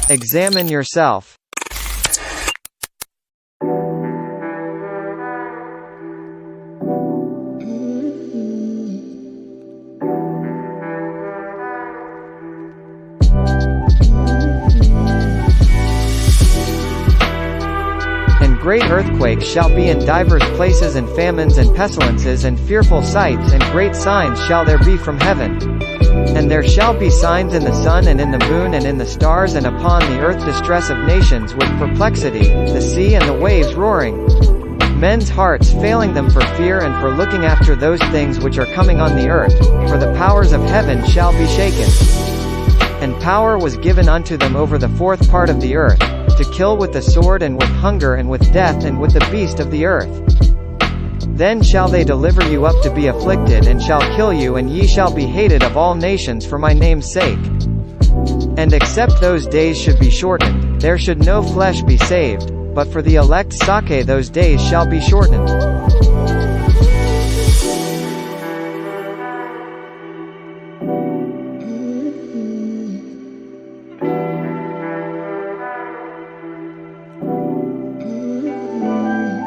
Examine yourself. Great earthquakes shall be in divers places, and famines and pestilences and fearful sights and great signs shall there be from heaven. And there shall be signs in the sun and in the moon and in the stars, and upon the earth distress of nations with perplexity, the sea and the waves roaring. Men's hearts failing them for fear and for looking after those things which are coming on the earth, for the powers of heaven shall be shaken. And power was given unto them over the fourth part of the earth, to kill with the sword and with hunger and with death and with the beast of the earth. Then shall they deliver you up to be afflicted, and shall kill you, and ye shall be hated of all nations for my name's sake. And except those days should be shortened, there should no flesh be saved, but for the elect Sake those days shall be shortened.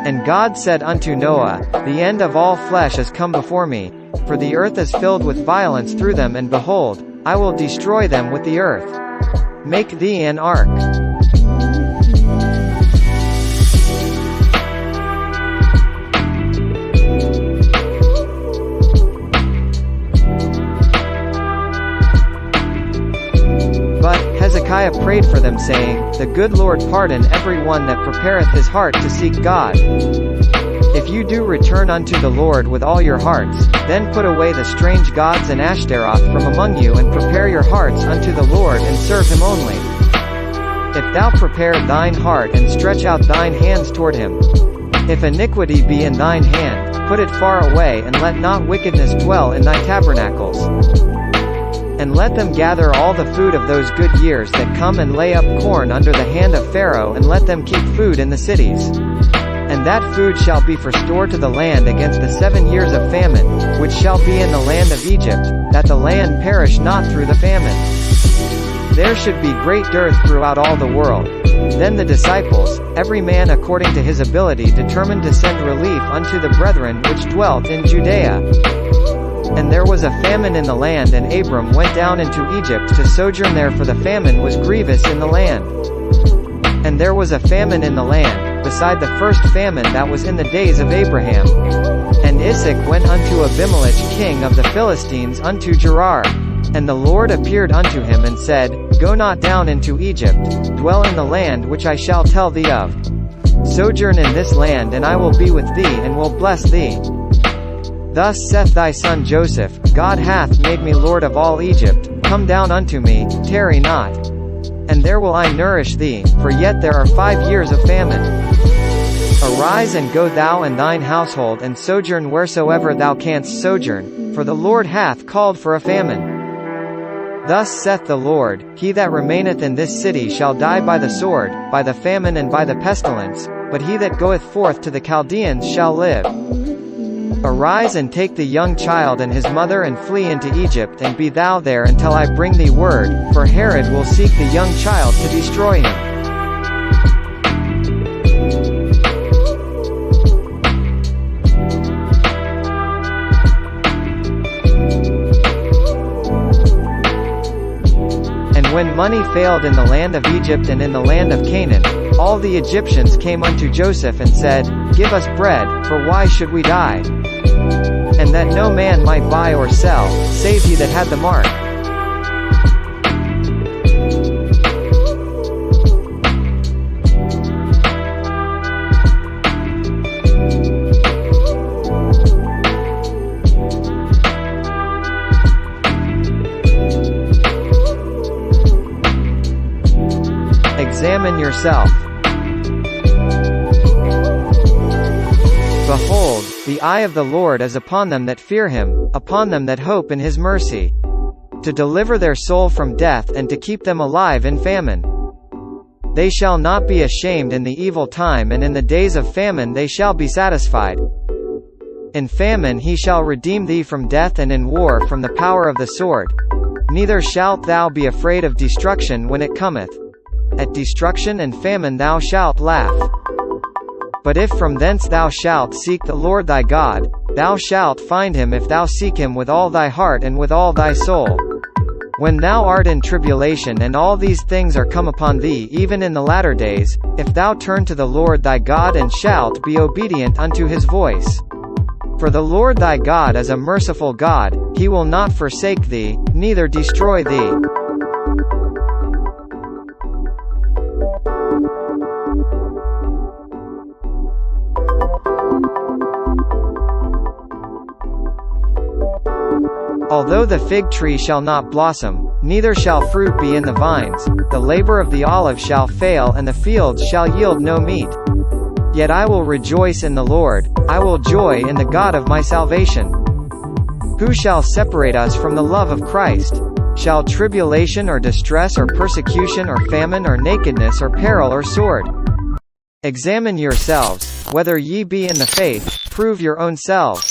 And God said unto Noah, The end of all flesh is come before me, for the earth is filled with violence through them, and behold, I will destroy them with the earth. Make thee an ark. Hezekiah prayed for them, saying, The good Lord pardon every one that prepareth his heart to seek God. If you do return unto the Lord with all your hearts, then put away the strange gods and Ashtaroth from among you, and prepare your hearts unto the Lord, and serve him only. If thou prepare thine heart and stretch out thine hands toward him. If iniquity be in thine hand, put it far away, and let not wickedness dwell in thy tabernacles. And let them gather all the food of those good years that come, and lay up corn under the hand of Pharaoh, and let them keep food in the cities. And that food shall be for store to the land against the 7 years of famine, which shall be in the land of Egypt, that the land perish not through the famine. There should be great dearth throughout all the world. Then the disciples, every man according to his ability, determined to send relief unto the brethren which dwelt in Judea. And there was a famine in the land, and Abram went down into Egypt to sojourn there, for the famine was grievous in the land. And there was a famine in the land, beside the first famine that was in the days of Abraham. And Isaac went unto Abimelech king of the Philistines unto Gerar. And the Lord appeared unto him and said, Go not down into Egypt, dwell in the land which I shall tell thee of. Sojourn in this land, and I will be with thee, and will bless thee. Thus saith thy son Joseph, God hath made me Lord of all Egypt. Come down unto me, tarry not. And there will I nourish thee, for yet there are 5 years of famine. Arise and go thou and thine household, and sojourn wheresoever thou canst sojourn, for the Lord hath called for a famine. Thus saith the Lord, He that remaineth in this city shall die by the sword, by the famine and by the pestilence, but he that goeth forth to the Chaldeans shall live. Arise and take the young child and his mother, and flee into Egypt, and be thou there until I bring thee word, for Herod will seek the young child to destroy him. And when money failed in the land of Egypt and in the land of Canaan, all the Egyptians came unto Joseph and said, Give us bread, for why should we die? And that no man might buy or sell, save he that had the mark. Examine yourself. Behold, the eye of the Lord is upon them that fear him, upon them that hope in his mercy, to deliver their soul from death, and to keep them alive in famine. They shall not be ashamed in the evil time, and in the days of famine they shall be satisfied. In famine he shall redeem thee from death, and in war from the power of the sword. Neither shalt thou be afraid of destruction when it cometh. at destruction and famine thou shalt laugh. But if from thence thou shalt seek the Lord thy God, thou shalt find him if thou seek him with all thy heart and with all thy soul. When thou art in tribulation and all these things are come upon thee even in the latter days, if thou turn to the Lord thy God and shalt be obedient unto his voice. For the Lord thy God is a merciful God, he will not forsake thee, neither destroy thee. Although the fig tree shall not blossom, neither shall fruit be in the vines, the labor of the olive shall fail and the fields shall yield no meat. Yet I will rejoice in the Lord, I will joy in the God of my salvation. Who shall separate us from the love of Christ? Shall tribulation or distress or persecution or famine or nakedness or peril or sword? Examine yourselves, whether ye be in the faith, prove your own selves.